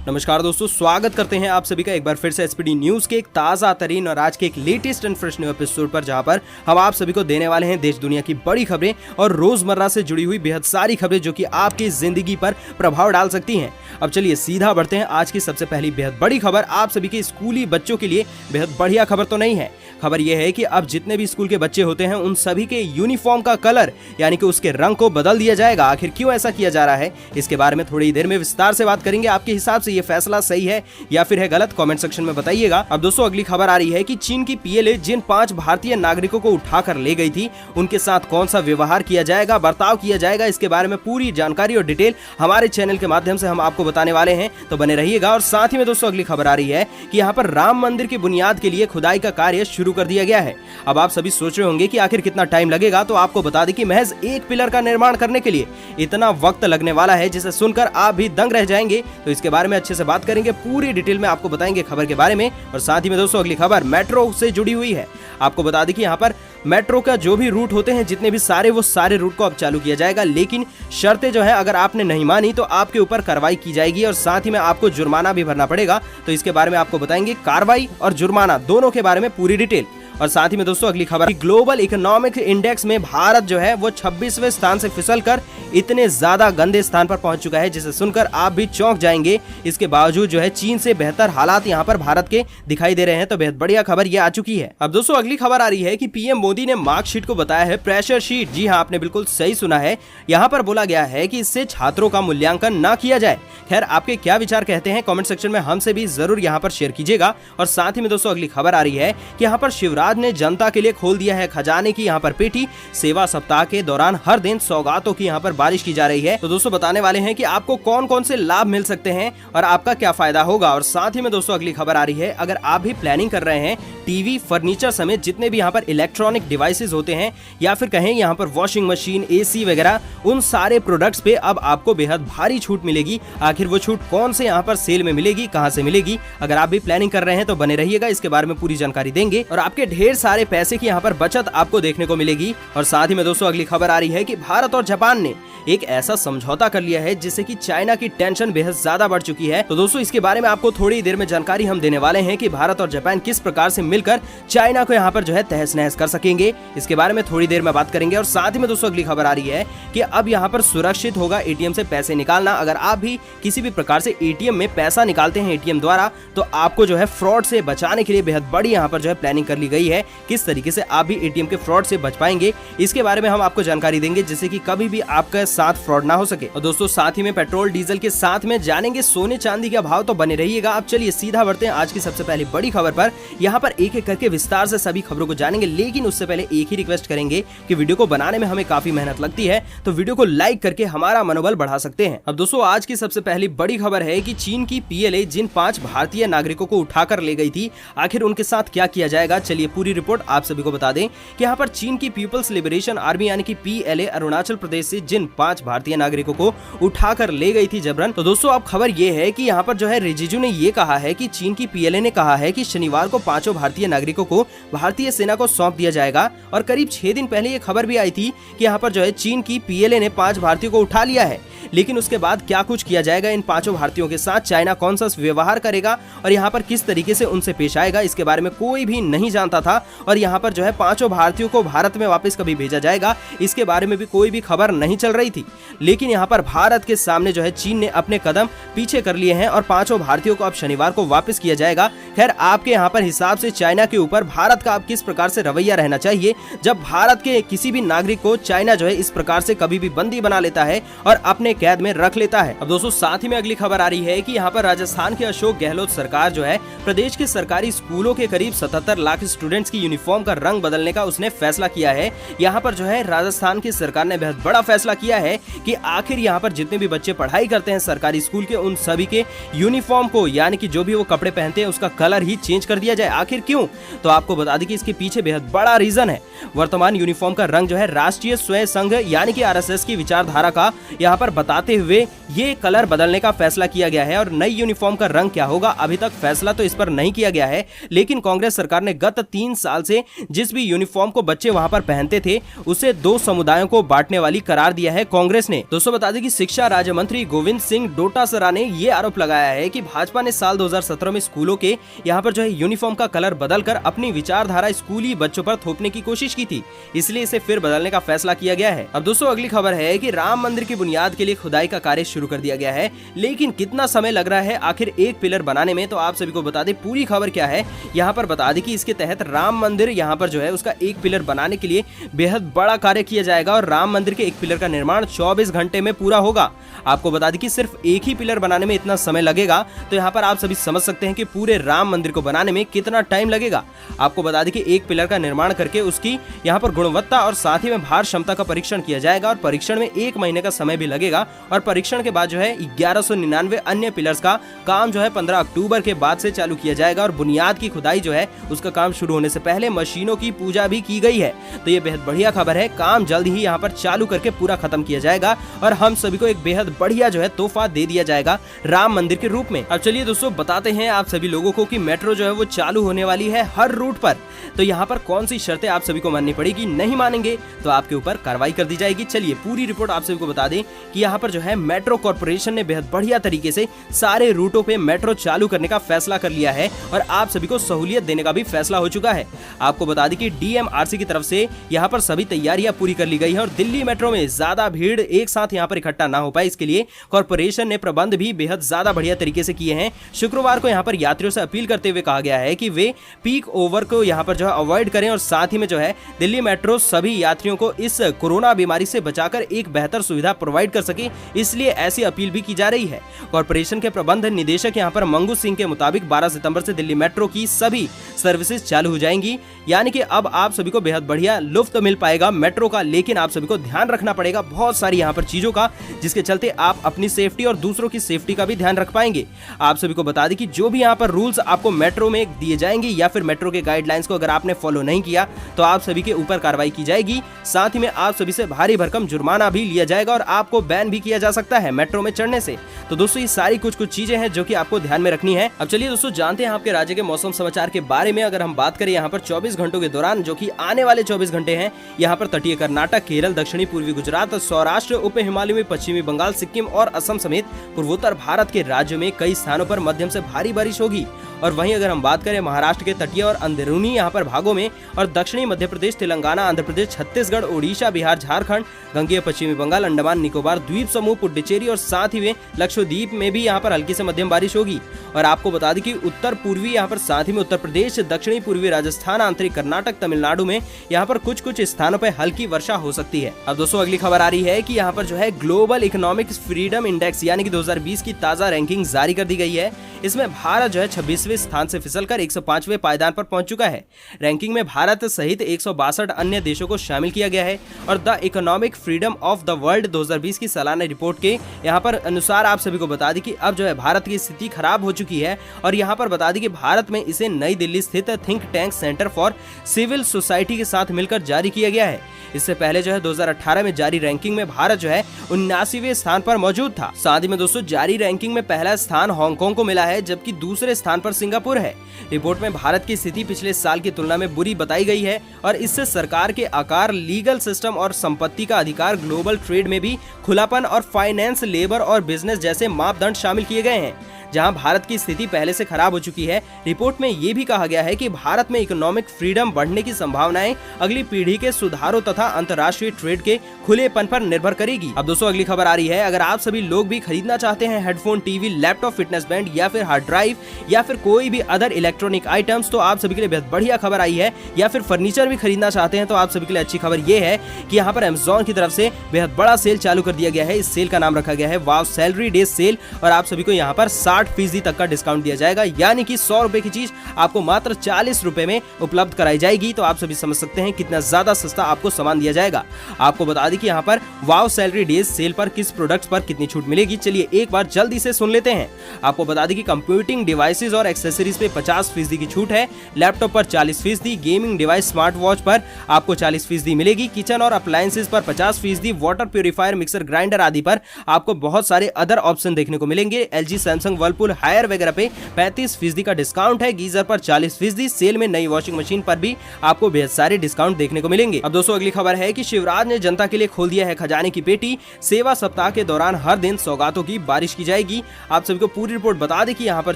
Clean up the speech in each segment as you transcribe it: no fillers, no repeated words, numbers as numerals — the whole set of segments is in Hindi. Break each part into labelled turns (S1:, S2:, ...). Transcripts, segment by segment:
S1: नमस्कार दोस्तों, स्वागत करते हैं आप सभी का एक बार फिर से एसपीडी न्यूज के एक ताज़ा तरीन और आज के एक latest and fresh new episode पर, जहां पर हम आप सभी को देने वाले हैं देश दुनिया की बड़ी खबरें और रोजमर्रा से जुड़ी हुई बेहद सारी खबरें जो कि आपकी जिंदगी पर प्रभाव डाल सकती हैं। अब चलिए सीधा बढ़ते हैं आज की सबसे पहली बेहद बड़ी खबर। आप सभी के स्कूली बच्चों के लिए बेहद बढ़िया खबर तो नहीं है। खबर यह है कि अब जितने भी स्कूल के बच्चे होते हैं उन सभी के यूनिफॉर्म का कलर यानी कि उसके रंग को बदल दिया जाएगा। आखिर क्यों ऐसा किया जा रहा है, इसके बारे में थोड़ी देर में विस्तार से बात करेंगे। आपके हिसाब से ये फैसला सही है या फिर है गलत, कमेंट सेक्शन में बताइएगा। अब दोस्तों अगली खबर आ रही है कि चीन की पीएलए जिन 5 भारतीय नागरिकों को उठाकर ले गई थी उनके साथ कौन सा व्यवहार किया जाएगा, बर्ताव किया जाएगा, इसके बारे में पूरी जानकारी और डिटेल हमारे चैनल के माध्यम से हम आपको बताने वाले हैं, तो बने रहिएगा। और साथ ही में दोस्तों अगली खबर आ रही है कि यहाँ पर राम मंदिर की बुनियाद के लिए खुदाई का कार्य शुरू कर दिया गया है। अब आप सभी सोच रहे होंगे कि आखिर कितना टाइम लगेगा, तो आपको बता दें कि महज एक पिलर का निर्माण करने के लिए इतना वक्त लगने वाला है जिसे सुनकर आप भी दंग रह जाएंगे। तो इसके बारे में अच्छे से बात करेंगे, पूरी डिटेल में आपको बताएंगे खबर के बारे में। और साथ ही में दोस्तों अगली खबर मेट्रो से जुड़ी हुई है। आपको बता दें कि यहाँ पर मेट्रो का जो भी रूट होते हैं जितने भी वो सारे रूट को अब चालू किया जाएगा, लेकिन शर्तें जो है अगर आपने नहीं मानी तो आपके ऊपर कार्रवाई की जाएगी और साथ ही में आपको जुर्माना भी भरना पड़ेगा। तो इसके बारे में आपको बताएंगे, कार्रवाई और जुर्माना दोनों के बारे में पूरी डिटेल। और साथ ही में दोस्तों अगली खबर, ग्लोबल इकोनॉमिक इंडेक्स में भारत जो है वो 26वें स्थान से फिसलकर इतने ज्यादा गंदे स्थान पर पहुंच चुका है जिसे सुनकर आप भी चौंक जाएंगे। इसके बावजूद जो है चीन से बेहतर हालात यहां पर भारत के दिखाई दे रहे हैं। तो बेहद बढ़िया खबर ये आ चुकी है। अब दोस्तों अगली खबर आ रही है कि पीएम मोदी ने मार्कशीट को बताया है प्रेशर शीट। जी हाँ, आपने बिल्कुल सही सुना है। यहाँ पर बोला गया है कि इससे छात्रों का मूल्यांकन न किया जाए। खैर, आपके क्या विचार कहते हैं कमेंट सेक्शन में हमसे भी जरूर यहाँ पर शेयर कीजिएगा। और साथ ही में दोस्तों अगली खबर आ रही है कि यहाँ पर शिवराज ने जनता के लिए खोल दिया है खजाने की यहाँ पर पेटी। सेवा सप्ताह के दौरान हर दिन सौगातों की यहाँ पर बारिश की जा रही है। तो दोस्तों बताने वाले हैं कि आपको कौन कौन से लाभ मिल सकते हैं और आपका क्या फायदा होगा। और साथ ही में दोस्तों अगली खबर आ रही है, अगर आप भी प्लानिंग कर रहे हैं टीवी, फर्नीचर समेत जितने भी यहाँ पर इलेक्ट्रॉनिक डिवाइसेस होते हैं या फिर कहें यहाँ पर वॉशिंग मशीन, एसी वगैरह, उन सारे प्रोडक्ट्स पे अब आपको बेहद भारी छूट मिलेगी। आखिर वो छूट कौन से यहाँ पर सेल में मिलेगी, कहाँ से मिलेगी, अगर आप भी प्लानिंग कर रहे हैं तो बने रहिएगा, इसके बारे में पूरी जानकारी देंगे और आपके ढेर सारे पैसे की यहाँ पर बचत आपको देखने को मिलेगी। और साथ ही में दोस्तों अगली खबर आ रही है कि भारत और जापान ने एक ऐसा समझौता कर लिया है जिससे कि चाइना की टेंशन बेहद ज्यादा बढ़ चुकी है। तो दोस्तों इसके बारे में आपको थोड़ी देर में जानकारी हम देने वाले हैं कि भारत और जापान किस प्रकार से मिलकर चाइना को यहाँ पर जो है तहस नहस कर सकेंगे, इसके बारे में थोड़ी देर में बात करेंगे। और साथ ही में दोस्तों अगली खबर आ रही है कि अब यहाँ पर सुरक्षित होगा एटीएम से पैसे निकालना। अगर आप भी किसी भी प्रकार से एटीएम में पैसा निकालते हैं एटीएम द्वारा, तो आपको जो है फ्रॉड से बचाने के लिए बेहद बड़ी यहाँ पर जो है प्लानिंग कर ली गई है। किस तरीके से आप भी एटीएम के फ्रॉड से बच पाएंगे, इसके बारे में हम आपको जानकारी देंगे जिससे कि कभी भी आपके साथ फ्रॉड ना हो सके। और दोस्तों साथ ही में पेट्रोल डीजल के साथ में जानेंगे सोने चांदी का भाव, तो बने रहिएगा। अब चलिए सीधा बढ़ते हैं आज की सबसे पहली बड़ी खबर पर। यहाँ पर एक एक करके विस्तार से सभी खबरों को जानेंगे, लेकिन उससे पहले एक ही रिक्वेस्ट करेंगे कि वीडियो को बनाने में हमें काफी मेहनत लगती है, तो वीडियो को लाइक करके हमारा मनोबल बढ़ा सकते हैं। अब दोस्तों आज की सबसे पहली बड़ी खबर है कि चीन की पीएलए जिन 5 भारतीय नागरिकों को उठाकर ले गई थी, आखिर उनके साथ क्या किया जाएगा। चलिए पूरी रिपोर्ट आप सभी को बता दें कि यहाँ पर चीन की पीपल्स लिबरेशन आर्मी यानी कि पीएलए अरुणाचल प्रदेश से जिन 5 भारतीय नागरिकों को उठाकर ले गई थी जबरन। तो दोस्तों अब खबर ये है कि यहाँ पर जो है रिजिजू ने ये कहा है कि चीन की पीएलए ने कहा है कि शनिवार को 5 भारतीय नागरिकों को भारतीय सेना को सौंप दिया जाएगा। और करीब 6 दिन पहले ये खबर भी आई थी कि यहाँ पर जो है चीन की पीएलए ने 5 भारतीयों को उठा लिया है, लेकिन उसके बाद क्या कुछ किया जाएगा इन 5 भारतीयों के साथ, चाइना कौन सा व्यवहार करेगा और यहाँ पर किस तरीके से उनसे पेश आएगा, इसके बारे में कोई भी नहीं जानता था। और यहाँ पर जो है 5 भारतीयों को भारत में वापस कभी भेजा जाएगा, इसके बारे में भी कोई भी खबर नहीं चल रही थी। लेकिन यहाँ पर भारत के सामने जो है चीन ने अपने कदम पीछे कर लिए हैं और 5 भारतीयों को अब शनिवार को वापस किया जाएगा। खैर, आपके यहाँ पर हिसाब से चाइना के ऊपर भारत का अब किस प्रकार से रवैया रहना चाहिए जब भारत के किसी भी नागरिक को चाइना जो है इस प्रकार से कभी भी बंदी बना लेता है और अपने कैद में रख लेता है। अब दोस्तों साथ ही में अगली खबर आ रही है कि यहाँ पर राजस्थान के अशोक गहलोत सरकार जो है प्रदेश के सरकारी स्कूलों के करीब 77 लाख स्टूडेंट्स की यूनिफॉर्म का रंग बदलने का उसने फैसला किया है। यहाँ पर जो है राजस्थान की सरकार ने बेहद बड़ा फैसला किया है कि आखिर यहाँ पर जितने भी बच्चे पढ़ाई करते हैं सरकारी स्कूल के, उन सभी के यूनिफॉर्म को यानी कि जो भी वो कपड़े पहनते हैं उसका कलर ही चेंज कर दिया जाए। आखिर क्यों, तो आपको बता दें कि इसके पीछे बेहद बड़ा रीजन है। वर्तमान यूनिफॉर्म का रंग जो है राष्ट्रीय स्वयं संघ यानी कि आरएसएस की विचारधारा का यहाँ पर बताते हुए ये कलर बदलने का फैसला किया गया है। और नई यूनिफॉर्म का रंग क्या होगा अभी तक फैसला तो इस पर नहीं किया गया है, लेकिन कांग्रेस सरकार ने गत 3 साल से जिस भी यूनिफॉर्म को बच्चे वहां पर पहनते थे उसे 2 समुदायों को बांटने वाली करार दिया है कांग्रेस ने। दोस्तों बता दें कि शिक्षा राज्य मंत्री गोविंद सिंह डोटासरा ने ये आरोप लगाया है कि भाजपा ने साल 2017 में स्कूलों के यहाँ पर जो है यूनिफॉर्म का कलर बदलकर अपनी विचारधारा स्कूली बच्चों पर थोपने की कोशिश की थी, इसलिए इसे फिर बदलने का फैसला किया गया है। अब दोस्तों अगली खबर है कि राम मंदिर की बुनियाद के लिए खुदाई का कार्य शुरू कर दिया गया है, लेकिन कितना समय लग रहा है आखिर एक पिलर बनाने में, तो आप सभी को बता दें पूरी खबर क्या है। यहाँ पर बता दें कि इसके तहत राम मंदिर यहाँ पर जो है उसका एक पिलर बनाने के लिए बेहद बड़ा कार्य किया जाएगा और राम मंदिर के एक पिलर का निर्माण 24 घंटे में पूरा होगा। आपको बता दें कि सिर्फ एक ही पिलर बनाने में इतना समय लगेगा, तो यहाँ पर आप सभी समझ सकते हैं कि पूरे राम मंदिर को बनाने में कितना टाइम लगेगा। आपको बता दें कि एक पिलर का निर्माण करके उसकी यहाँ पर गुणवत्ता और साथ ही में भार क्षमता का परीक्षण किया जाएगा और परीक्षण में 1 महीने का समय भी लगेगा और परीक्षण के बाद जो है 1199 अन्य पिलर्स का काम जो है 15 अक्टूबर के बाद से चालू किया जाएगा और बुनियाद की खुदाई जो है उसका काम शुरू होने से पहले मशीनों की पूजा भी की गई है। तो ये बेहद बढ़िया खबर है, काम जल्द ही यहाँ पर चालू करके पूरा खत्म किया जाएगा और हम सभी को एक बेहद बढ़िया जो है तोहफा दे दिया जाएगा राम मंदिर के रूप में। अब चलिए दोस्तों बताते हैं आप सभी लोगों को कि मेट्रो जो है वो चालू होने वाली है हर रूट पर, तो यहाँ पर कौन सी शर्तें आप सभी को माननी पड़ेगी, नहीं मानेंगे तो आपके ऊपर कार्रवाई कर दी जाएगी। चलिए पूरी रिपोर्ट आप सभी को बता दें कि यहाँ पर जो है मेट्रो कॉर्पोरेशन ने बेहद बढ़िया तरीके से सारे रूटों पे मेट्रो चालू करने का फैसला कर लिया है और आप सभी को सहूलियत देने का भी फैसला हो चुका है। आपको बता दें कि डीएमआरसी की तरफ से यहाँ पर सभी तैयारियां पूरी कर ली गई है और दिल्ली मेट्रो में ज्यादा भीड़ एक साथ यहाँ पर इकट्ठा ना हो पाए, इसके लिए कॉर्पोरेशन ने प्रबंध भी बेहद ज्यादा बढ़िया तरीके से किए हैं। शुक्रवार को यहाँ पर यात्रियों से अपील करते हुए कहा गया है कि वे पीक ओवर को यहाँ पर जो है अवॉइड करें और साथ ही में जो है दिल्ली मेट्रो सभी यात्रियों को इस कोरोना बीमारी से बचाकर एक बेहतर सुविधा प्रोवाइड कर सके, इसलिए ऐसी अपील भी की जा रही है। कॉर्पोरेशन के प्रबंध निदेशक यहाँ पर मंगू सिंह के मुताबिक 12 सितंबर से दिल्ली मेट्रो की सभी सर्विसेज चालू हो जाएंगी, यानी कि अब आप सभी को बेहद बढ़िया लुफ्त मिल पाएगा मेट्रो का। लेकिन आप सभी को ध्यान रखना पड़ेगा बहुत सारी यहाँ पर चीजों का, जिसके चलते आप अपनी सेफ्टी और दूसरों की सेफ्टी का भी ध्यान रख पाएंगे। आप सभी को बता दें कि जो भी यहाँ पर रूल्स आपको मेट्रो में दिए जाएंगे या फिर मेट्रो के गाइडलाइंस को अगर आपने फॉलो नहीं किया तो आप सभी के ऊपर कार्रवाई की जाएगी, साथ ही में आप सभी से भारी भरकम जुर्माना भी लिया जाएगा और आपको बैन भी किया जा सकता है मेट्रो में चढ़ने से। तो दोस्तों ये सारी कुछ चीजें हैं जो कि आपको ध्यान में रखनी है। अब चलिए दोस्तों जानते हैं आपके राज्य के मौसम समाचार के बारे में। अगर हम बात करें यहाँ पर 24 घंटों के दौरान, जो कि आने वाले 24 घंटे हैं, यहाँ पर तटीय कर्नाटक, केरल, दक्षिणी पूर्वी गुजरात, सौराष्ट्र, उप हिमालय में पश्चिमी बंगाल, सिक्किम और असम समेत पूर्वोत्तर भारत के राज्यों में कई स्थानों पर मध्यम से भारी बारिश होगी। और वहीं अगर हम बात करें महाराष्ट्र के तटीय और अंदरूनी यहाँ पर भागों में और दक्षिणी मध्य प्रदेश, तेलंगाना, आंध्र प्रदेश, छत्तीसगढ़, ओडिशा, बिहार, झारखंड, गंगेय पश्चिमी बंगाल, अंडमान निकोबार द्वीप समूह, पुडुचेरी और साथ ही में लक्षद्वीप में भी यहाँ पर हल्की से मध्यम बारिश होगी। और आपको बता दें कि उत्तर पूर्वी यहाँ पर साथ ही में उत्तर प्रदेश, दक्षिणी पूर्वी राजस्थान, आंतरिक कर्नाटक, तमिलनाडु में यहाँ पर कुछ स्थानों पर हल्की वर्षा हो सकती है। अब दोस्तों अगली खबर आ रही है कि यहाँ पर जो है ग्लोबल इकोनॉमिक फ्रीडम इंडेक्स यानी कि 2020 की ताजा रैंकिंग जारी कर दी गई है। इसमें भारत जो है 26वें स्थान से फिसलकर 105वें पायदान पर पहुंच चुका है। रैंकिंग में भारत सहित 162 अन्य देशों को शामिल किया गया है और the economic freedom of the world 2020 की सालाना रिपोर्ट के यहाँ पर अनुसार आप सभी को बता दें कि अब जो है भारत की स्थिति खराब हो चुकी है और यहाँ पर बता दें कि भारत में इसे नई दिल्ली स्थित think tank centre for civil society के साथ मिलकर जारी किया गया है। इससे पहले जो है 2018 में जारी रैंकिंग में भारत जो है 79वें स्थान पर मौजूद था। साथ ही में दोस्तों जारी रैंकिंग में पहला स्थान हांगकांग को मिला है, जबकि दूसरे स्थान पर सिंगापुर है। रिपोर्ट में भारत की स्थिति पिछले साल की तुलना में बुरी बताई गई है और इससे सरकार के आकार, लीगल सिस्टम और संपत्ति का अधिकार, ग्लोबल ट्रेड में भी खुलापन और फाइनेंस, लेबर और बिजनेस जैसे मापदंड शामिल किए गए हैं। जहां भारत की स्थिति पहले से खराब हो चुकी है, रिपोर्ट में ये भी कहा गया है कि भारत में इकोनॉमिक फ्रीडम बढ़ने की संभावनाएं अगली पीढ़ी के सुधारों तथा अंतर्राष्ट्रीय ट्रेड के खुलेपन पर निर्भर करेगी। अब दोस्तों अगली खबर आ रही है, अगर आप सभी लोग भी खरीदना चाहते हैं headphone, TV, laptop, fitness band या फिर हार्ड ड्राइव या फिर कोई भी अदर इलेक्ट्रॉनिक आइटम्स, तो आप सभी के लिए बेहद बढ़िया खबर आई है। या फिर फर्नीचर भी खरीदना चाहते हैं तो आप सभी के लिए अच्छी खबर ये है कि यहाँ पर अमेज़न की तरफ से बेहद बड़ा सेल चालू कर दिया गया है। इस सेल का नाम रखा गया है वाव सैलरी डे सेल और आप सभी को यहाँ पर 60% तक का डिस्काउंट दिया जाएगा, यानी कि 100 रुपए की चीज आपको मात्र 40 रुपए में उपलब्ध कराई जाएगी। तो आप सभी समझ सकते हैं कितना ज्यादा सस्ता आपको सामान दिया जाएगा। आपको बता दें कि यहाँ पर वाव सैलरी डेज सेल पर किस प्रोडक्ट्स पर कितनी छूट मिलेगी, चलिए एक बार जल्दी से सुन लेते हैं। आपको बता दें कि कंप्यूटिंग डिवाइसेज और एक्सेसरीज पे 50% की छूट है, लैपटॉप पर 40%, गेमिंग डिवाइस, स्मार्ट वॉच पर आपको 40% मिलेगी, किचन और अप्लायंसेज पर 50%, वाटर प्यूरिफायर, मिक्सर ग्राइंडर आदि पर आपको बहुत सारे अदर ऑप्शन देखने को मिलेंगे। LG, सैमसंग, वर्लपूल हायर वगैरह पे 35% का डिस्काउंट है। गीजर पर 40%, सेल में नई वॉशिंग मशीन पर भी आपको बेहद सारे डिस्काउंट देखने को मिलेंगे। अब दोस्तों अगली खबर है कि शिवराज ने जनता के लिए खोल दिया है खजाने की पेटी। सेवा सप्ताह के दौरान हर दिन सौगातों की बारिश की जाएगी। आप सभी को पूरी रिपोर्ट बता दें कि यहाँ पर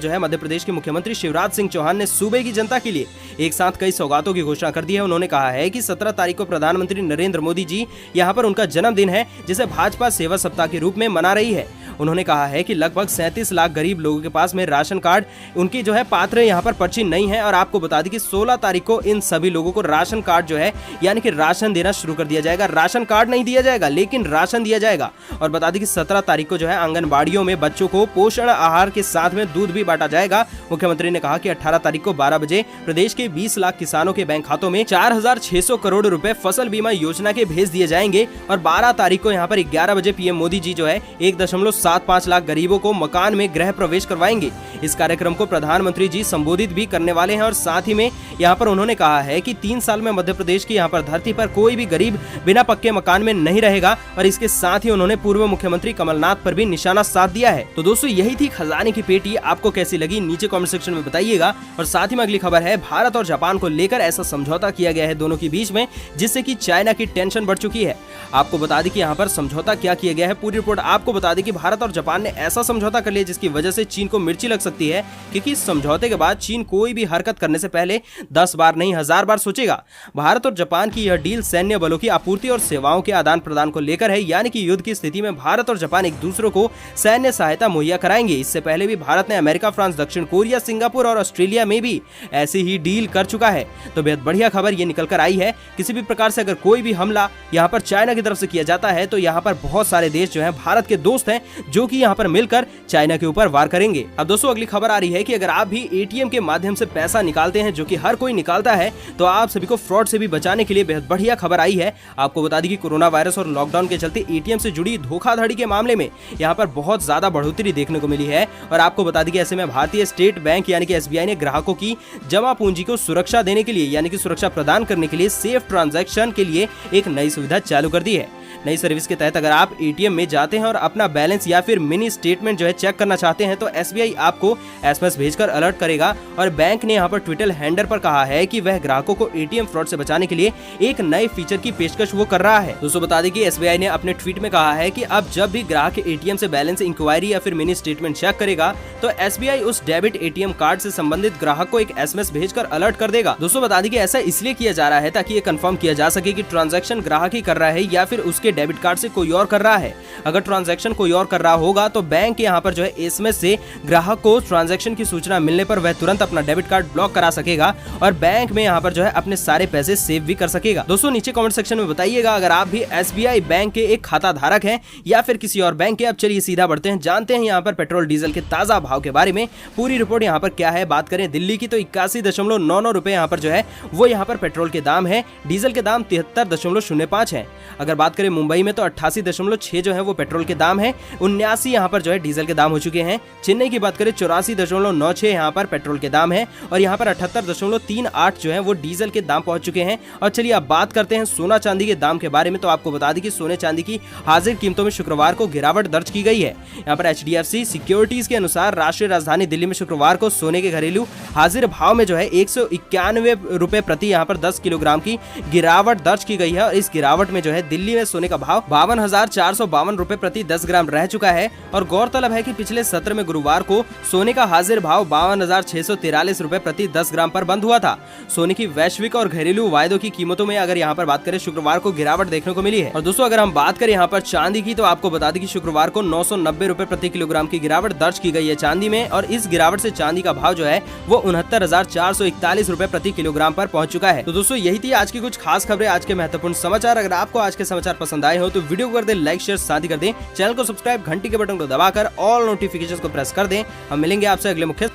S1: जो है मध्य प्रदेश के मुख्यमंत्री शिवराज सिंह चौहान ने सूबे की जनता के लिए एक साथ कई सौगातों की घोषणा कर दी है। उन्होंने कहा है कि 17 तारीख को प्रधानमंत्री नरेंद्र मोदी जी यहाँ पर उनका जन्मदिन है, जिसे भाजपा सेवा सप्ताह के रूप में मना रही है। उन्होंने कहा है कि लगभग 37 लाख गरीब लोगों के पास में राशन कार्ड उनकी जो है पात्र यहाँ पर पर्ची नहीं है। और आपको बता दें कि 16 तारीख को इन सभी लोगों को राशन कार्ड जो है यानी कि राशन देना शुरू कर दिया जाएगा। राशन कार्ड नहीं दिया जाएगा लेकिन राशन दिया जाएगा। और बता दें कि 17 तारीख को जो है आंगनबाड़ियों में बच्चों को पोषण आहार के साथ में दूध भी बांटा जाएगा। मुख्यमंत्री ने कहा कि 18 तारीख को 12 बजे प्रदेश के 20 लाख किसानों के बैंक खातों में 4,600 करोड़ रुपए फसल बीमा योजना के भेज दिए जाएंगे। और 12 तारीख को यहाँ पर 11 बजे पीएम मोदी जी जो है 1.75 लाख गरीबों को मकान में गृह प्रवेश करवाएंगे। इस कार्यक्रम को प्रधानमंत्री जी संबोधित भी करने वाले हैं। और साथ ही में यहाँ पर उन्होंने कहा है कि 3 साल में मध्य प्रदेश की यहाँ पर धरती पर कोई भी गरीब बिना पक्के मकान में नहीं रहेगा। और इसके साथ ही उन्होंने पूर्व मुख्यमंत्री कमलनाथ पर भी निशाना साध दिया है। तो दोस्तों यही थी खजाने की पेटी। आपको कैसी लगी नीचे कमेंट सेक्शन में बताइएगा। और साथ ही में अगली खबर है, भारत और जापान को लेकर ऐसा समझौता किया गया है दोनों के बीच में, जिससे कि चाइना की टेंशन बढ़ चुकी है। आपको बता दें कि यहाँ पर समझौता क्या किया गया है, पूरी रिपोर्ट आपको बता दें कि भारत और जापान ने ऐसा समझौता कर लिया जिसकी वजह से चीन को मिर्ची लग सकती है, क्योंकि इस समझौते के बाद चीन कोई भी हरकत करने से पहले 10 बार नहीं 1000 बार सोचेगा। भारत और जापान की यह डील सैन्य बलों की आपूर्ति और सेवाओं के आदान प्रदान को लेकर है, यानी कि युद्ध की स्थिति में भारत और जापान एक दूसरे को सैन्य सहायता मुहैया कराएंगे। इससे पहले भी भारत ने अमेरिका, फ्रांस, दक्षिण कोरिया, सिंगापुर और ऑस्ट्रेलिया में भी ऐसी ही डील कर चुका है। तो बेहद बढ़िया खबर ये निकल कर आई है। किसी भी प्रकार से अगर कोई भी हमला यहाँ पर चाइना की तरफ से किया जाता है तो यहाँ पर बहुत सारे देश जो है भारत के दोस्त हैं, जो कि यहाँ पर मिलकर चाइना के ऊपर वार करेंगे। अब दोस्तों अगली खबर आ रही है कि अगर आप भी एटीएम के माध्यम से पैसा निकालते हैं, जो कि हर कोई निकालता है, तो आप सभी को फ्रॉड से भी बचाने के लिए बेहद बढ़िया खबर आई है। आपको बता दें कि कोरोना वायरस और लॉकडाउन के चलते एटीएम से जुड़ी धोखाधड़ी के मामले में यहाँ पर बहुत ज्यादा बढ़ोतरी देखने को मिली है। और आपको बता दें कि ऐसे में भारतीय स्टेट बैंक यानी कि एसबीआई ने ग्राहकों की जमा पूंजी को सुरक्षा देने के लिए यानी कि सुरक्षा प्रदान करने के लिए सेफ ट्रांजैक्शन के लिए एक नई सुविधा चालू कर दी है। नई सर्विस के तहत अगर आप एटीएम में जाते हैं और अपना बैलेंस या फिर मिनी स्टेटमेंट जो है चेक करना चाहते हैं, तो एसबीआई आपको एसएमएस भेजकर अलर्ट करेगा। और बैंक ने यहाँ पर ट्विटर हैंडल पर कहा है कि वह ग्राहकों को एटीएम फ्रॉड से बचाने के लिए एक नए फीचर की पेशकश वो कर रहा है। दोस्तों बता दें कि एसबीआई ने अपने ट्वीट में कहा है कि अब जब भी ग्राहक एटीएम से बैलेंस इंक्वायरी या फिर मिनी स्टेटमेंट चेक करेगा, तो एसबीआई उस डेबिट एटीएम कार्ड से संबंधित ग्राहक को एक एसएमएस भेजकर अलर्ट कर देगा। दोस्तों बता दें कि ऐसा इसलिए किया जा रहा है ताकि ये कंफर्म किया जा सके कि ट्रांजैक्शन ग्राहक ही कर रहा है या फिर उसके डेबिट कार्ड से कोई और कर रहा है। अगर ट्रांजैक्शन कोई और कर रहा होगा तो बैंक यहाँ पर जो है एसएमएस से ग्राहक को ट्रांजैक्शन की सूचना मिलने पर वह तुरंत अपना डेबिट कार्ड ब्लॉक करा सकेगा और बैंक में यहाँ पर जो है अपने सारे पैसे सेव भी कर सकेगा। दोस्तों नीचे कमेंट सेक्शन में बताइएगा अगर आप भी एसबीआई बैंक के एक खाता धारक हैं या फिर किसी और बैंक के। अब चलिए सीधा बढ़ते हैं, जानते हैं यहाँ पर पेट्रोल डीजल के ताजा भाव के बारे में। पूरी रिपोर्ट यहाँ पर क्या है, बात करें दिल्ली की तो 81.99 रुपए यहाँ पर जो है वो यहाँ पर पेट्रोल के दाम है। डीजल के दाम 73.05 है। अगर बात करें मुंबई में तो 88.6 जो है वो पेट्रोल के दाम है। 79 यहाँ पर जो है डीजल के दाम हो चुके हैं। चेन्नई की बात करें 84.96 यहाँ पर पेट्रोल के दाम है और यहाँ पर 78.38 जो है वो डीजल के दाम पहुंच चुके हैं। और चलिए अब बात करते हैं सोना चांदी के दाम के बारे में। तो आपको बता दें कि सोने चांदी की हाजिर कीमतों में शुक्रवार को गिरावट दर्ज की गई है। यहाँ पर एचडीएफसी सिक्योरिटीज के अनुसार राष्ट्रीय राजधानी दिल्ली में शुक्रवार को सोने के घरेलू हाजिर भाव में जो है 191 रुपए प्रति यहाँ पर 10 किलोग्राम की गिरावट दर्ज की गई है। और इस गिरावट में जो है दिल्ली में सोने का भाव 52,452 रुपए प्रति 10 ग्राम रह चुका है। और गौरतलब है कि पिछले सत्र में गुरुवार को सोने का हाजिर भाव 52,643 रुपए प्रति 10 ग्राम पर बंद हुआ था। सोने की वैश्विक और घरेलू वायदों की कीमतों में अगर यहाँ पर बात करें शुक्रवार को गिरावट देखने को मिली है। और दोस्तों अगर हम बात करें यहाँ पर चांदी की तो आपको बता दें कि शुक्रवार को 990 रुपए प्रति किलोग्राम की गिरावट दर्ज की गई है चांदी में। और इस गिरावट से चांदी का भाव जो है वो 69,441 रुपए प्रति किलोग्राम पर पहुंच चुका है। तो दोस्तों यही थी आज की कुछ खास खबरें, आज के महत्वपूर्ण समाचार। अगर आपको आज के समाचार पसंद आए हो तो वीडियो को कर दें लाइक, शेयर, साथ ही कर दें चैनल को सब्सक्राइब, घंटी के बटन को दबाकर ऑल नोटिफिकेशंस को प्रेस कर दें। हम मिलेंगे आपसे अगले मुख्य